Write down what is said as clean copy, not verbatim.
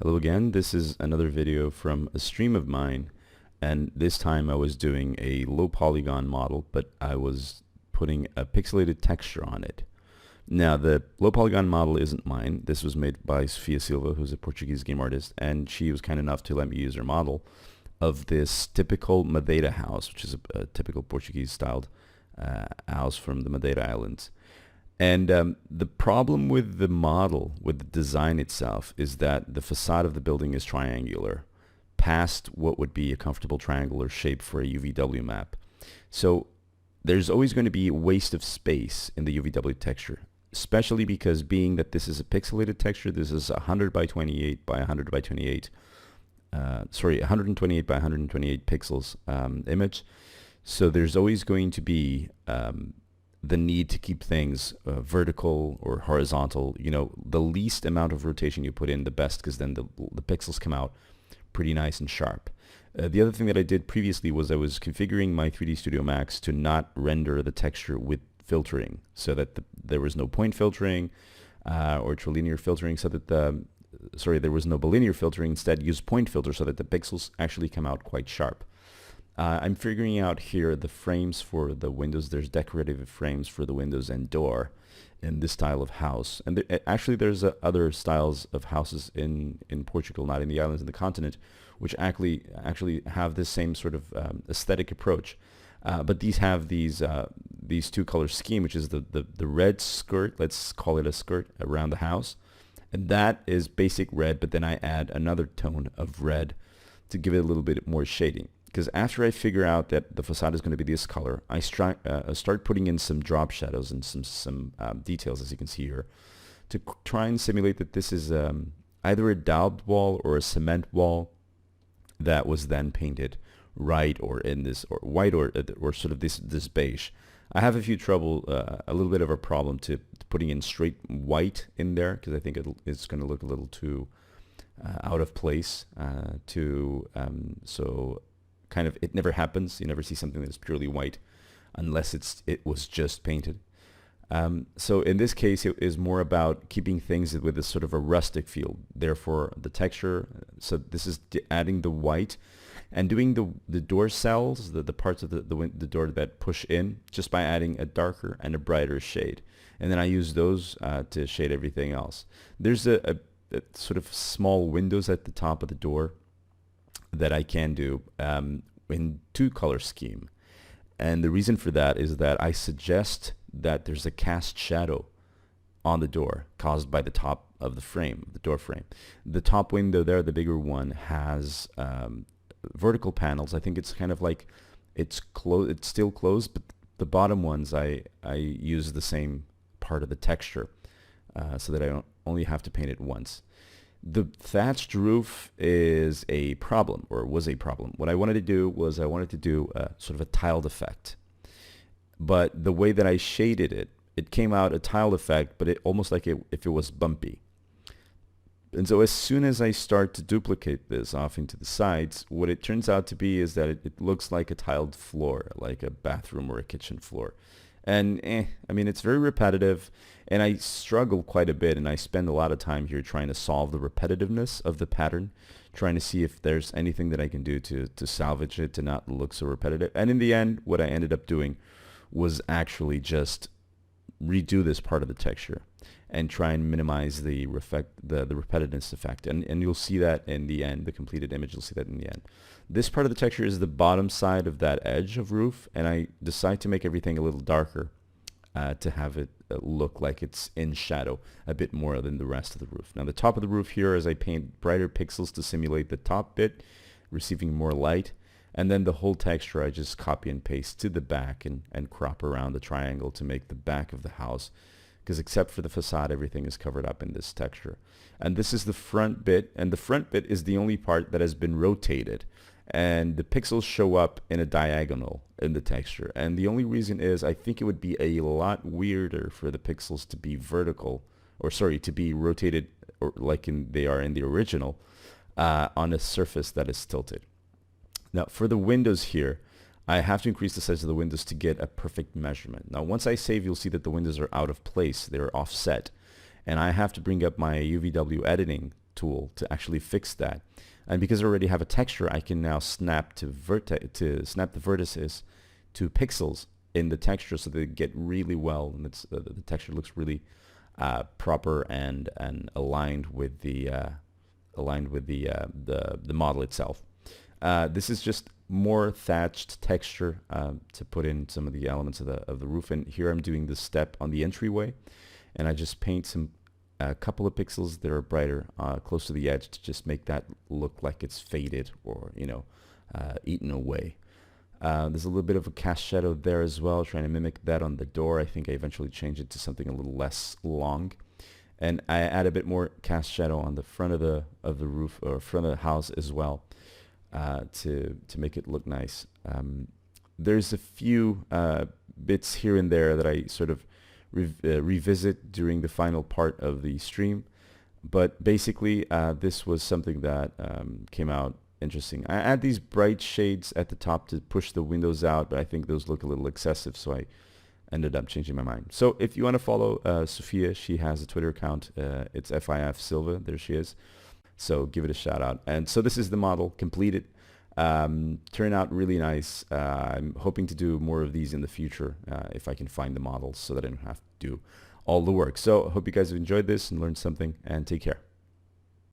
Hello again, this is another video from a stream of mine, and this time I was doing a low polygon model, but I was putting a pixelated texture on it. Now the low polygon model isn't mine. This was made by Sofia, who's a Portuguese game artist, and she was kind enough to let me use her model of this typical Madeira house, which is a typical Portuguese styled house from the Madeira Islands. And the problem with the model, with the design itself, is that the facade of the building is triangular, past what would be a comfortable triangular shape for a UVW map. So there's always going to be a waste of space in the UVW texture, especially because being that this is a pixelated texture, this is 100 by 28 by 100 by 28, 128 by 128 pixels image. So there's always going to be the need to keep things vertical or horizontal. You know, the least amount of rotation you put in, the best, because then the pixels come out pretty nice and sharp. The other thing that I did previously was I was configuring my 3D Studio Max to not render the texture with filtering, so that there was no point filtering or trilinear filtering, so that there was no bilinear filtering. Instead, use point filter so that the pixels actually come out quite sharp. I'm figuring out here the frames for the windows. There's decorative frames for the windows and door in this style of house. And actually there's other styles of houses in Portugal, not in the islands, in the continent, which actually have this same sort of aesthetic approach. But these have these two color scheme, which is the red skirt, let's call it a skirt, around the house. And that is basic red, but then I add another tone of red to give it a little bit more shading. Because after I figure out that the facade is going to be this color, I start putting in some drop shadows and some details, as you can see here, to try and simulate that this is either a daubed wall or a cement wall that was then painted right, or in this, or white, or sort of this beige. I have a little bit of a problem to putting in straight white in there, because I think it's going to look a little too out of place. So kind of, it never happens. You never see something that's purely white unless it was just painted. So in this case, it is more about keeping things with a sort of a rustic feel. Therefore, the texture. So this is adding the white and doing the door cells, the parts of the door that push in, just by adding a darker and a brighter shade. And then I use those to shade everything else. There's a sort of small windows at the top of the door that I can do in two color scheme. And the reason for that is that I suggest that there's a cast shadow on the door caused by the top of the frame, the door frame. The top window there, the bigger one, has vertical panels. I think it's kind of like it's closed, it's still closed, but the bottom ones I use the same part of the texture so that I don't only have to paint it once. The thatched roof is a problem, or was a problem. What I wanted to do was I wanted to do sort of a tiled effect. But the way that I shaded it, it came out a tiled effect, but it almost like if it was bumpy. And so as soon as I start to duplicate this off into the sides, what it turns out to be is that it looks like a tiled floor, like a bathroom or a kitchen floor. And I mean, it's very repetitive, and I struggle quite a bit, and I spend a lot of time here trying to solve the repetitiveness of the pattern, trying to see if there's anything that I can do to salvage it, to not look so repetitive. And in the end, what I ended up doing was actually just redo this part of the texture and try and minimize the repetitiveness effect. And you'll see that in the end, the completed image, you'll see that in the end. This part of the texture is the bottom side of that edge of roof, and I decide to make everything a little darker to have it look like it's in shadow a bit more than the rest of the roof. Now the top of the roof here, as I paint brighter pixels to simulate the top bit, receiving more light, and then the whole texture I just copy and paste to the back and crop around the triangle to make the back of the house, because except for the facade, everything is covered up in this texture. And this is the front bit, and the front bit is the only part that has been rotated, and the pixels show up in a diagonal in the texture. And the only reason is I think it would be a lot weirder for the pixels to be vertical, or sorry, to be rotated, or like they are in the original, on a surface that is tilted. Now for the windows here, I have to increase the size of the windows to get a perfect measurement. Now once I save, you'll see that the windows are out of place, they're offset, and I have to bring up my UVW editing tool to actually fix that. And because I already have a texture, I can now snap the vertices to pixels in the texture so they get really well, and the texture looks really proper and aligned with the model itself. This is just more thatched texture to put in some of the elements of the roof. And here I'm doing the step on the entryway, and I just paint a couple of pixels that are brighter close to the edge to just make that look like it's faded or eaten away. There's a little bit of a cast shadow there as well, trying to mimic that on the door. I think I eventually changed it to something a little less long, and I add a bit more cast shadow on the front of the roof or front of the house as well, to make it look nice. There's a few bits here and there that I sort of revisit during the final part of the stream, but basically this was something that came out interesting. I add these bright shades at the top to push the windows out, but I think those look a little excessive, so I ended up changing my mind. So if you want to follow Sofia, she has a Twitter account. It's FIF Silva. There she is. So give it a shout out. And so this is the model completed. Turned out really nice. I'm hoping to do more of these in the future if I can find the models so that I don't have to do all the work. So I hope you guys have enjoyed this and learned something, and take care.